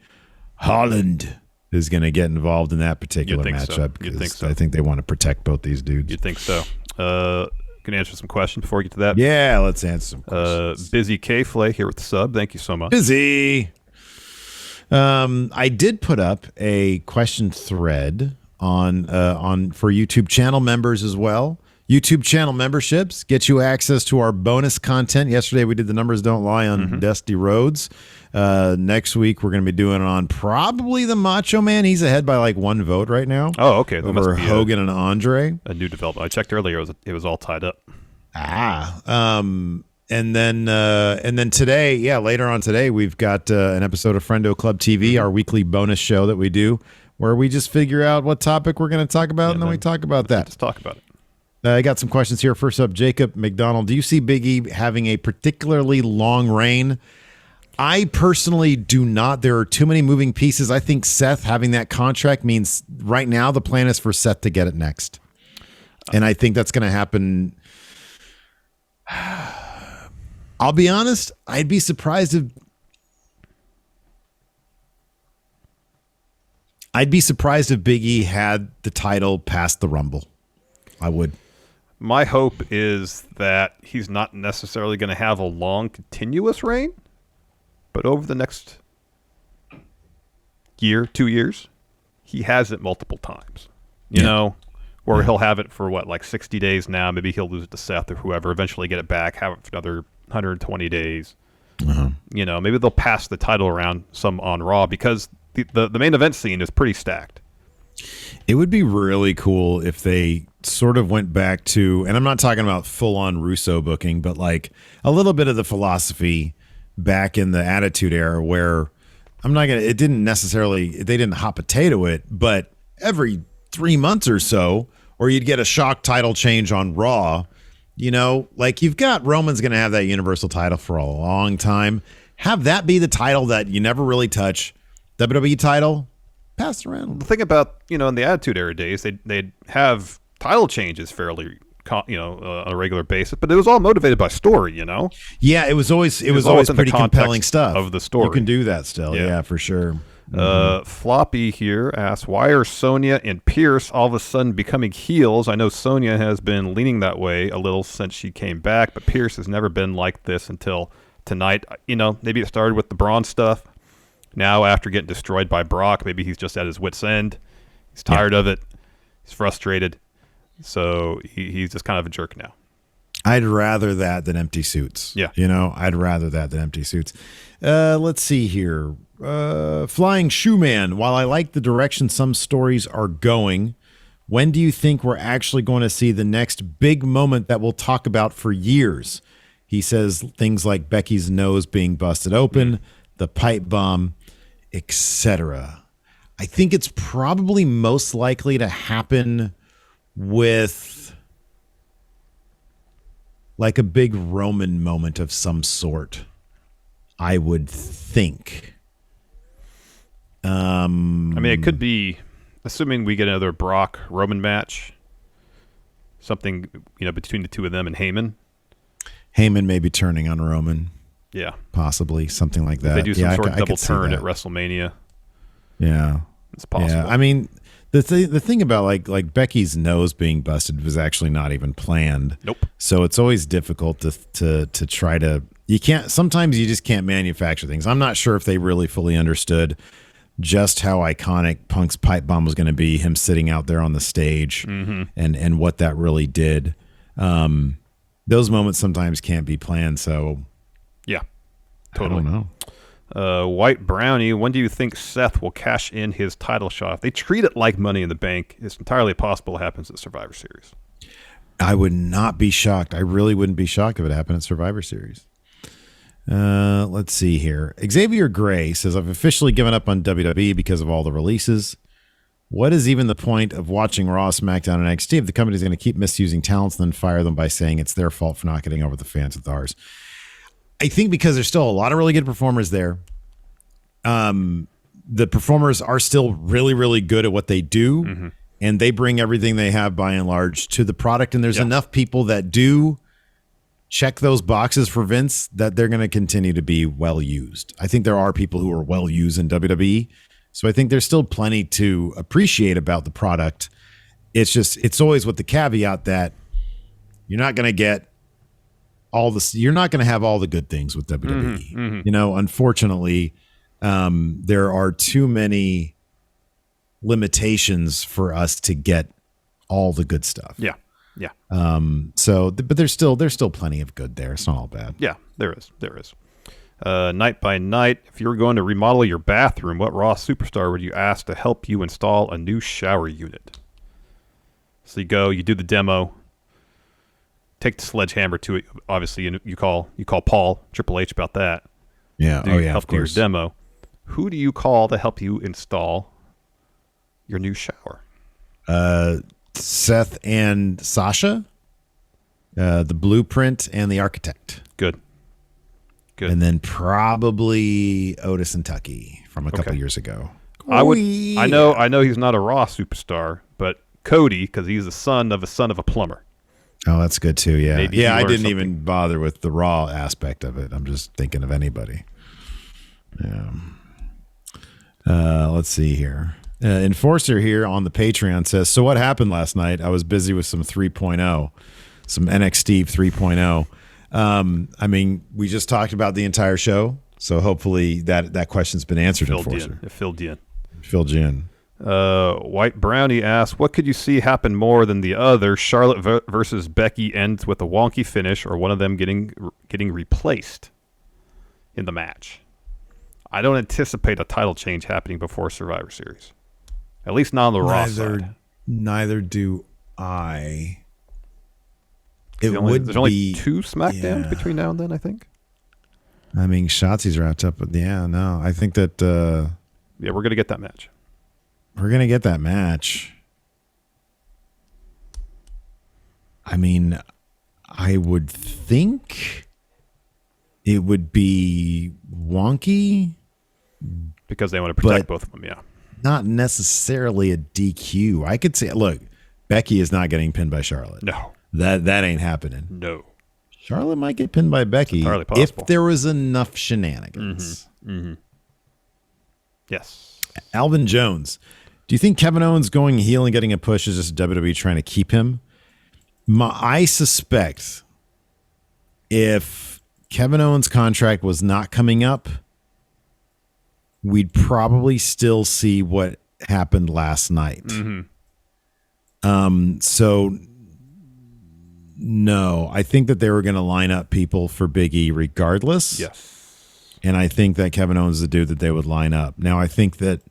Holland is going to get involved in that particular matchup. You'd think so. I think they want to protect both these dudes. You'd think so. Can I answer some questions before we get to that? Yeah, let's answer some questions. Busy K-Flay here with the sub. Thank you so much. Busy. I did put up a question thread on for YouTube channel members as well. YouTube channel memberships get you access to our bonus content. Yesterday we did The Numbers Don't Lie on Dusty Rhodes. Next week we're going to be doing it on probably the Macho Man. He's ahead by like 1 vote right now. Oh, okay. Over Hogan and Andre. A new development. I checked earlier. It was all tied up. And then today, later on today, we've got an episode of Friendo Club TV, our weekly bonus show that we do, where we just figure out what topic we're going to talk about, and then we talk about that. Let's talk about it. I got some questions here. First up, Jacob McDonald. Do you see Big E having a particularly long reign? I personally do not. There are too many moving pieces. I think Seth having that contract means right now the plan is for Seth to get it next. And I think that's going to happen. I'll be honest. I'd be surprised if Big E had the title past the Rumble. I would. My hope is that he's not necessarily going to have a long, continuous reign, but over the next year, 2 years, he has it multiple times. You know, where he'll have it for, like 60 days now. Maybe he'll lose it to Seth or whoever, eventually get it back, have it for another 120 days. You know, maybe they'll pass the title around some on Raw because the main event scene is pretty stacked. It would be really cool if they sort of went back to, and I'm not talking about full-on Russo booking, but like a little bit of the philosophy back in the Attitude Era where they didn't hot potato it, but every 3 months or so, or you'd get a shock title change on Raw, you know, like you've got Roman's going to have that Universal title for a long time. Have that be the title that you never really touch. WWE title, pass around. The thing about, in the Attitude Era days, they'd have title changes fairly, on a regular basis, but it was all motivated by story, Yeah, it was always pretty compelling stuff of the story. You can do that still, yeah for sure. Floppy here asks, why are Sonya and Pierce all of a sudden becoming heels? I know Sonya has been leaning that way a little since she came back, but Pierce has never been like this until tonight. Maybe it started with the Braun stuff. Now, after getting destroyed by Brock, maybe he's just at his wit's end. He's tired of it. He's frustrated. So he's just kind of a jerk now. I'd rather that than empty suits. Yeah. I'd rather that than empty suits. Let's see here. Flying Shoeman, while I like the direction some stories are going, when do you think we're actually going to see the next big moment that we'll talk about for years? He says things like Becky's nose being busted open, the pipe bomb, etc. I think it's probably most likely to happen with like a big Roman moment of some sort, I would think. It could be, assuming we get another Brock Roman match, something between the two of them and Heyman. Heyman may be turning on Roman. Yeah, possibly something like that. If they do some sort of double turn at WrestleMania. Yeah, it's possible. Yeah, the thing about like Becky's nose being busted was actually not even planned. Nope. So it's always difficult to try to. You can't. Sometimes you just can't manufacture things. I'm not sure if they really fully understood just how iconic Punk's pipe bomb was going to be, him sitting out there on the stage, and what that really did. Those moments sometimes can't be planned. So yeah, totally. I don't know. White Brownie, when do you think Seth will cash in his title shot? If they treat it like Money in the Bank, it's entirely possible it happens at Survivor Series. I would not be shocked. I really wouldn't be shocked if it happened at Survivor Series. Let's see here. Xavier Gray says, I've officially given up on WWE because of all the releases. What is even the point of watching Raw, SmackDown, and NXT if the company's going to keep misusing talents and then fire them by saying it's their fault for not getting over the fans with ours? I think because there's still a lot of really good performers there. The performers are still really, really good at what they do, and they bring everything they have by and large to the product. And there's enough people that do check those boxes for Vince that they're going to continue to be well used. I think there are people who are well used in WWE. So I think there's still plenty to appreciate about the product. It's always with the caveat that you're not going to get you're not going to have all the good things with WWE. Unfortunately, there are too many limitations for us to get all the good stuff. Yeah. But there's still plenty of good there. It's not all bad. Yeah, there is. Night by Night, if you were going to remodel your bathroom, what Raw superstar would you ask to help you install a new shower unit? So you do the demo, take the sledgehammer to it. Obviously, you call Paul, Triple H about that. Yeah. Help do your demo. Who do you call to help you install your new shower? Seth and Sasha, the blueprint and the architect. Good. And then probably Otis and Tucky from a couple years ago. I know he's not a Raw superstar, but Cody, because he's the son of a plumber. Oh, that's good too. Yeah. Maybe I didn't even bother with the Raw aspect of it. I'm just thinking of anybody. Yeah. Let's see here. Enforcer here on the Patreon says, so what happened last night? I was busy with some 3.0, some NXT 3.0. We just talked about the entire show, so hopefully that question's been answered. It filled you in. White Brownie asks, what could you see happen more than the other? Charlotte versus Becky ends with a wonky finish, or one of them getting replaced in the match. I don't anticipate a title change happening before Survivor Series. At least not on the Raw side. Neither do I. There's only 2 SmackDowns between now and then, I think. Shotzi's wrapped up, but I think that... we're going to get that match. We're going to get that match. I would think it would be wonky. Because they want to protect both of them, yeah. Not necessarily a DQ. I could say, look, Becky is not getting pinned by Charlotte. No. That ain't happening. No. Charlotte might get pinned by Becky if there was enough shenanigans. Yes. Alvin Jones. Do you think Kevin Owens going heel and getting a push is just WWE trying to keep him? I suspect if Kevin Owens' contract was not coming up, we'd probably still see what happened last night. So no, I think that they were going to line up people for Big E regardless. Yes. And I think that Kevin Owens is the dude that they would line up. Now, I think that,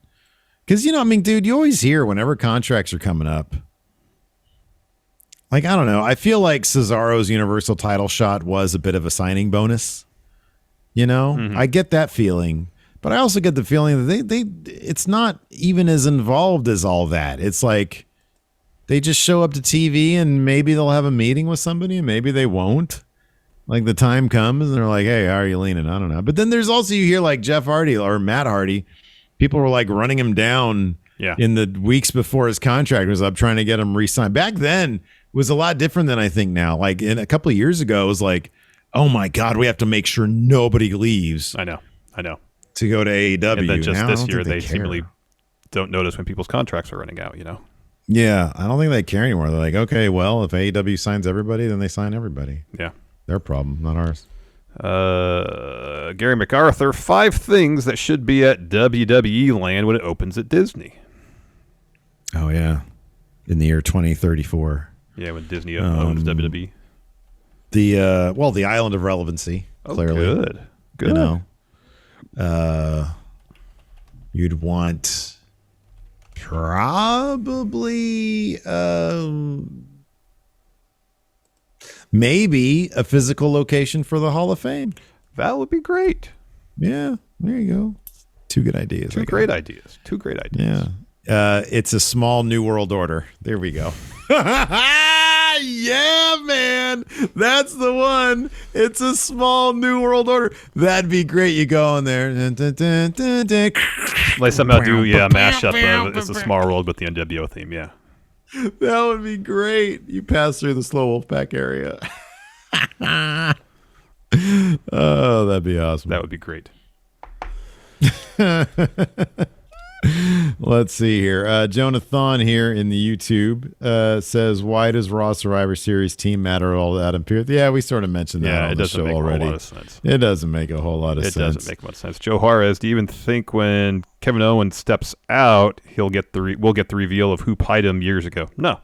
because, you know, I mean, dude, you always hear whenever contracts are coming up, like, I don't know. I feel like Cesaro's Universal title shot was a bit of a signing bonus. You know, I get that feeling, but I also get the feeling that it's not even as involved as all that. It's like they just show up to TV and maybe they'll have a meeting with somebody and maybe they won't. Like the time comes and they're like, hey, how are you leaning? I don't know. But then there's also, you hear like Jeff Hardy or Matt Hardy, people were like running him down in the weeks before his contract was up, trying to get him re-signed. Back then it was a lot different than I think now. Like in a couple of years ago, it was like, oh my God, we have to make sure nobody leaves. I know. To go to AEW. And then just now, this year, they seemingly don't notice when people's contracts are running out, you know? Yeah, I don't think they care anymore. They're like, okay, well, if AEW signs everybody, then they sign everybody. Yeah. Their problem, not ours. Gary MacArthur, 5 things that should be at WWE land when it opens at Disney. Oh, yeah. In the year 2034. Yeah, when Disney owns WWE. The island of relevancy, clearly. Good. You know, you'd want probably maybe a physical location for the Hall of Fame. That would be great. Yeah, there you go. 2 good ideas. Two great ideas. Yeah. It's a small New World Order. There we go. Yeah, man. That's the one. It's a small New World Order. That'd be great. You go in there. Like somehow do, mash up It's a Small World with the NWO theme, yeah. That would be great. You pass through the Slow Wolfpack area. Oh, that'd be awesome. That would be great. Let's see here. Jonathan here in the YouTube says, why does Raw Survivor Series team matter at all to Adam Pearce? Yeah, we sort of mentioned that on the show already. It doesn't make a whole lot of sense. It doesn't make a whole lot of sense. It doesn't make much sense. Joe Juarez, do you even think when Kevin Owens steps out, we'll get the reveal of who pied him years ago? No,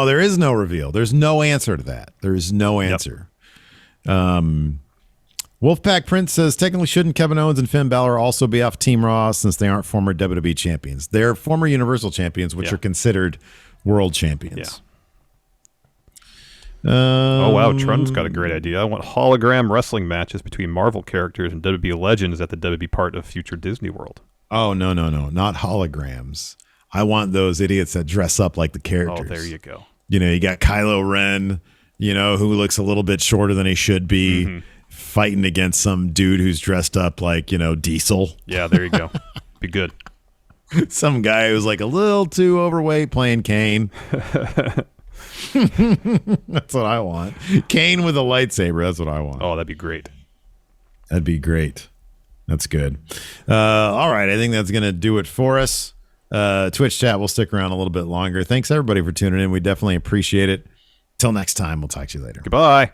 there is no reveal. There's no answer to that. There is no answer. Wolfpack Prince says, technically, shouldn't Kevin Owens and Finn Balor also be off Team Raw since they aren't former WWE champions? They're former Universal champions, which are considered world champions. Oh, wow. Trun's got a great idea. I want hologram wrestling matches between Marvel characters and WWE legends at the WWE part of future Disney World. Oh, no. Not holograms. I want those idiots that dress up like the characters. Oh, there you go. You know, you got Kylo Ren, you know, who looks a little bit shorter than he should be. Fighting against some dude who's dressed up like, you know, Diesel. Yeah, there you go. Be good. Some guy who's like a little too overweight playing Kane. That's what I want. Kane with a lightsaber. That's what I want. Oh, that'd be great. That'd be great. That's good. All right. I think that's going to do it for us. Twitch chat will stick around a little bit longer. Thanks, everybody, for tuning in. We definitely appreciate it. Till next time, we'll talk to you later. Goodbye.